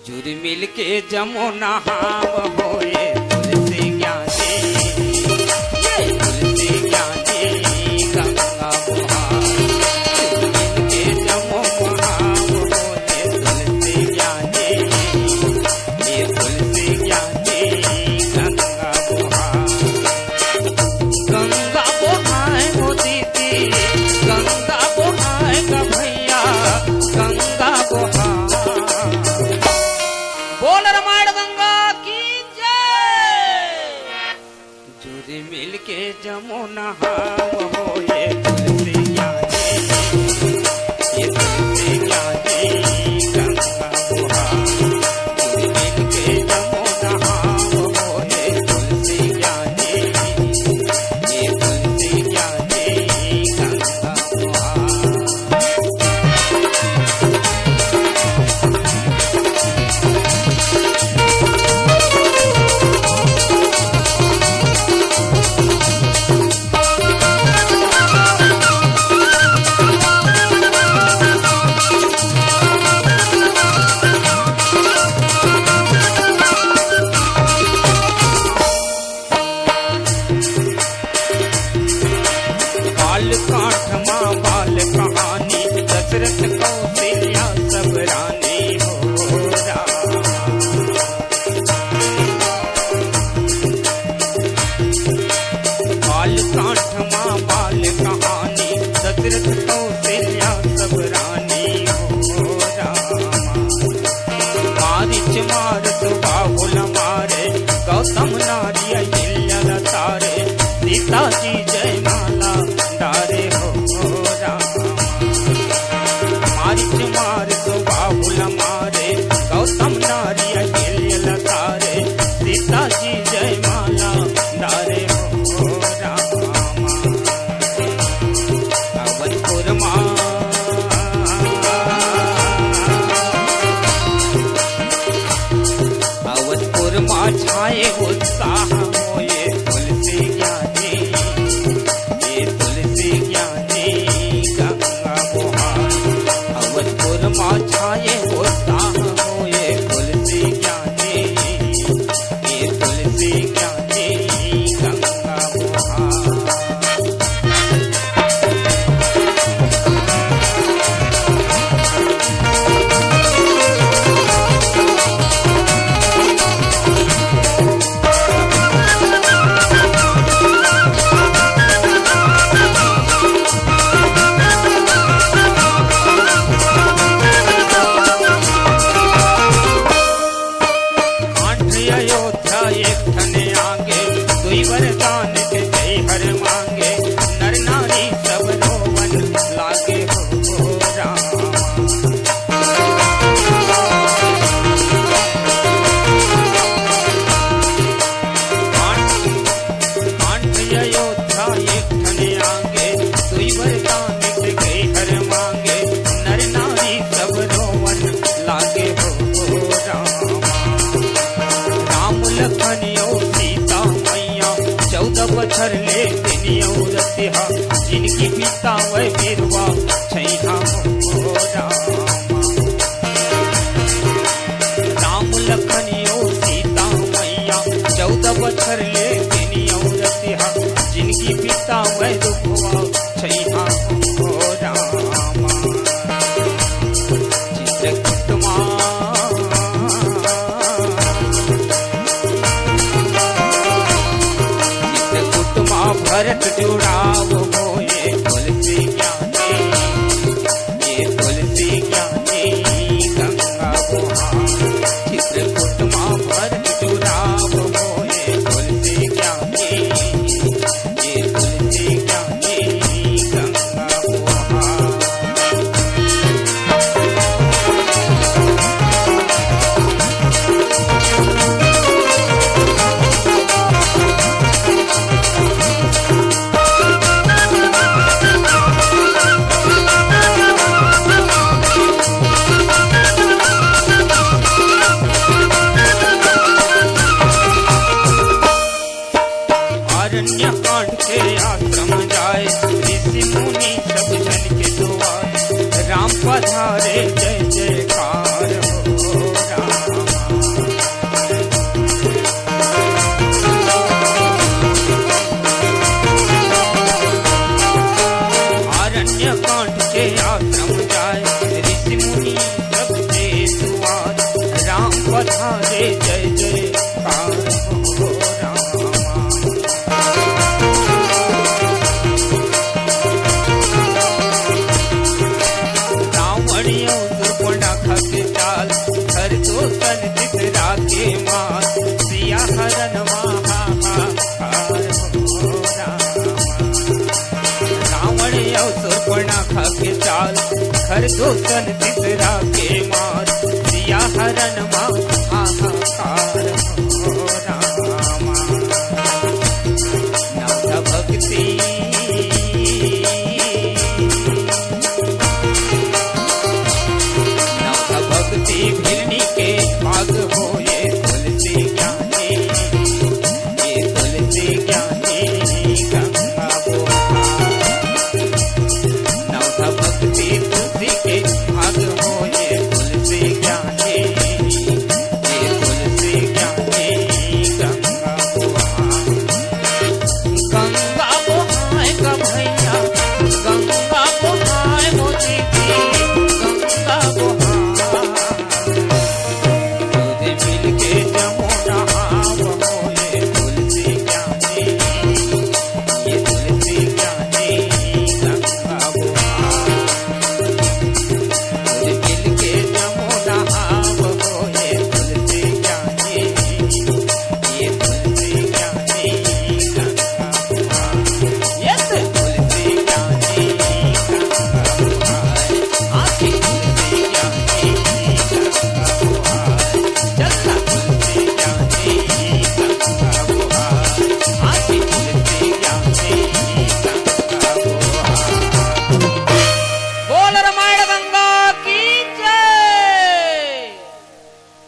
जुड़ मिल के जमुना हाव होए तुलसी ज्ञानी, तुलसी ज्ञानी गंगा बुहार। जुड़ मिल के जमुना हाव होए तुलसी ज्ञानी, ये तुलसी ज्ञानी गंगा बुहार। गंगा बुहाए हो दीदी, गंगा बुहाए का भैया, गंगा बुहार। बोल रामायण गंगा की जय। जुड़ मिल के जमुना हाव होए तुलसी ज्ञानी, ये तुलसी ज्ञानी गंगा बुहार। जुड़ मिल के जमुना हाव होए तुलसी ज्ञानी, ये तुलसी ज्ञानी गंगा बुहार। बाल काठ माँ बाल कहानी, दशरथ कौशल्या सब रानी हो रामा। बाल काठ माँ बाल कहानी, दशरथ कौशल्या सब रानी हो रामा। मारिच मारत बाहुल मारे, गौतम नारी अहिल्या तारे, सीता जी जय माला डारे हो रामा। मारिच मारत बाहुल मारे, गौतम नारी अहिल्या तारे, सीता जी जय माला डारे हो रामा। अवधपुर माँ, अवधपुर माँ छाए उत्साह होए तुलसी ज्ञानी, ये तुलसी ज्ञानी गंगा बुहार। अवधपुर माँ छाए उत्साह होए तुलसी ज्ञानी, ये तुलसी ज्ञानी गंगा बुहार। अयोध्या एक थने आगे, दुई वरदान के जय हर मांगे, नर नारी सब रोवन लागे हो रामा। अयोध्या एक थने आगे, दुई वरदान के जय हर मांगे, नर नारी सब रोवन लागे हो रामा। राम लखनियो सीता मैया 14 बछर ले दिनियो रतिहा, जिनकी पिता वह बिरवा छैहा हो रामा। राम लखनियो सीता मैया 14 बछर ले दिनियो रतिहा, जिनकी पिता वह दुखवा छैहा हो रामा। चित्रकूट माँ भरत जुड़ाव होए तुलसी ज्ञानी, ये तुलसी ज्ञानी गंगा बुहार। चित्रकूट माँ भरत जुड़ाव होए तुलसी ज्ञानी, ये तुलसी ज्ञानी गंगा बुहार। अरण्यकांड के आश्रम जाए, ऋषि मुनि सब जन के दुआर, राम पधारे जय जयकार हो राम। प्रदूषण तीसरा के मार सिया हरण माँ